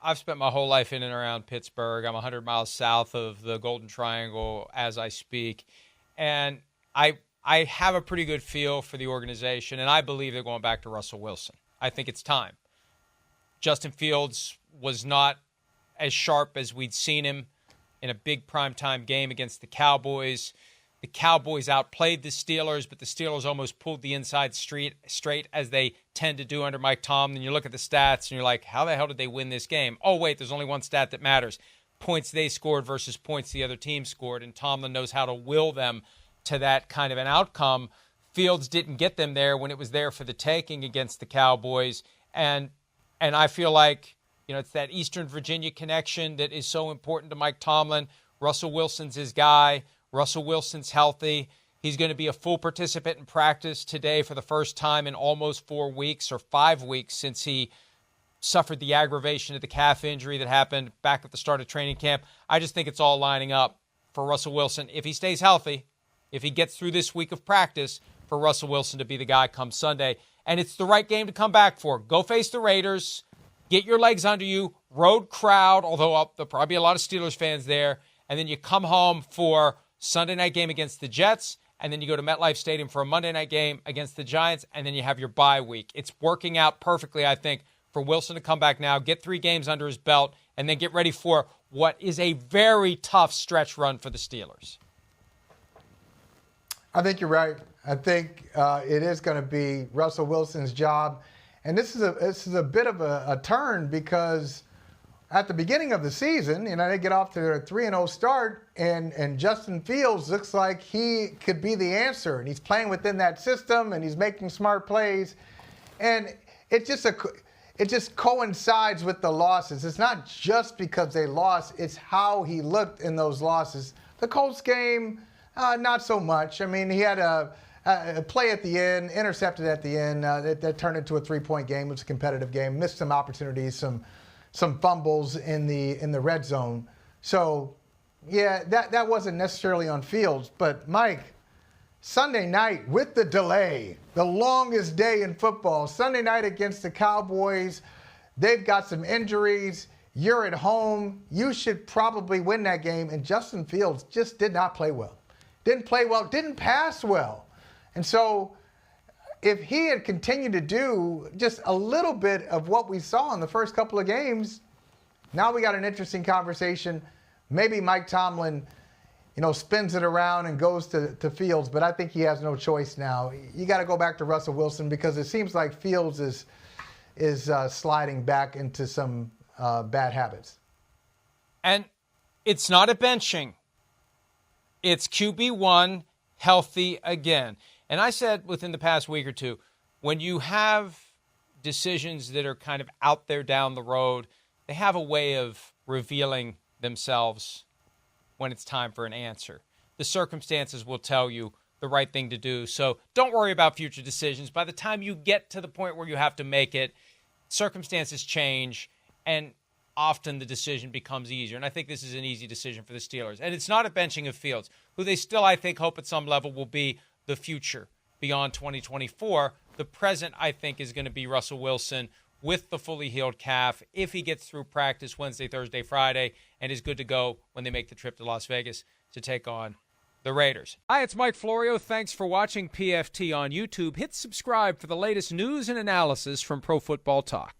I've spent my whole life in and around Pittsburgh. I'm 100 miles south of the Golden Triangle as I speak. And I have a pretty good feel for the organization, and I believe they're going back to Russell Wilson. I think it's time. Justin Fields was not as sharp as we'd seen him in a big primetime game against the Cowboys. The Cowboys outplayed the Steelers, but the Steelers almost pulled the inside straight as they tend to do under Mike Tomlin. You look at the stats, and you're like, how the hell did they win this game? Oh, wait, there's only one stat that matters. Points they scored versus points the other team scored, and Tomlin knows how to will them to that kind of an outcome. Fields didn't get them there when it was there for the taking against the Cowboys, and I feel like, it's that Eastern Virginia connection that is so important to Mike Tomlin. Russell Wilson's his guy. Russell Wilson's healthy. He's going to be a full participant in practice today for the first time in almost 4 weeks or 5 weeks since he suffered the aggravation of the calf injury that happened back at the start of training camp. I just think it's all lining up for Russell Wilson. If he stays healthy, if he gets through this week of practice, for Russell Wilson to be the guy come Sunday. And it's the right game to come back for. Go face the Raiders. Get your legs under you. Road crowd, although there'll probably be a lot of Steelers fans there. And then you come home for Sunday night game against the Jets, and then you go to MetLife Stadium for a Monday night game against the Giants, and then you have your bye week. It's working out perfectly, I think, for Wilson to come back now, get 3 games under his belt, and then get ready for what is a very tough stretch run for the Steelers. I think you're right. I think it is going to be Russell Wilson's job. And this is a bit of a turn because at the beginning of the season, they get off to their 3-0 start, and Justin Fields looks like he could be the answer. And he's playing within that system, and he's making smart plays. And it just coincides with the losses. It's not just because they lost. It's how he looked in those losses. The Colts game, not so much. I mean, he had a play at the end, intercepted at the end. That turned into a 3-point game. It was a competitive game. Missed some opportunities, some fumbles in the red zone. So, yeah, that wasn't necessarily on Fields. But, Mike, Sunday night with the delay, the longest day in football, Sunday night against the Cowboys, they've got some injuries. You're at home. You should probably win that game. And Justin Fields just did not play well. Didn't play well, didn't pass well. And so if he had continued to do just a little bit of what we saw in the first couple of games, now we got an interesting conversation. Maybe Mike Tomlin, spins it around and goes to Fields, but I think he has no choice now. You got to go back to Russell Wilson because it seems like Fields is sliding back into some bad habits. And it's not a benching. It's QB1 healthy again. And I said within the past week or two, when you have decisions that are kind of out there down the road, they have a way of revealing themselves when it's time for an answer. The circumstances will tell you the right thing to do. So don't worry about future decisions. By the time you get to the point where you have to make it, circumstances change, and often the decision becomes easier. And I think this is an easy decision for the Steelers. And it's not a benching of Fields, who they still, I think, hope at some level will be the future beyond 2024. The present, I think, is going to be Russell Wilson with the fully healed calf if he gets through practice Wednesday, Thursday, Friday, and is good to go when they make the trip to Las Vegas to take on the Raiders. Hi, it's Mike Florio. Thanks for watching PFT on YouTube. Hit subscribe for the latest news and analysis from Pro Football Talk.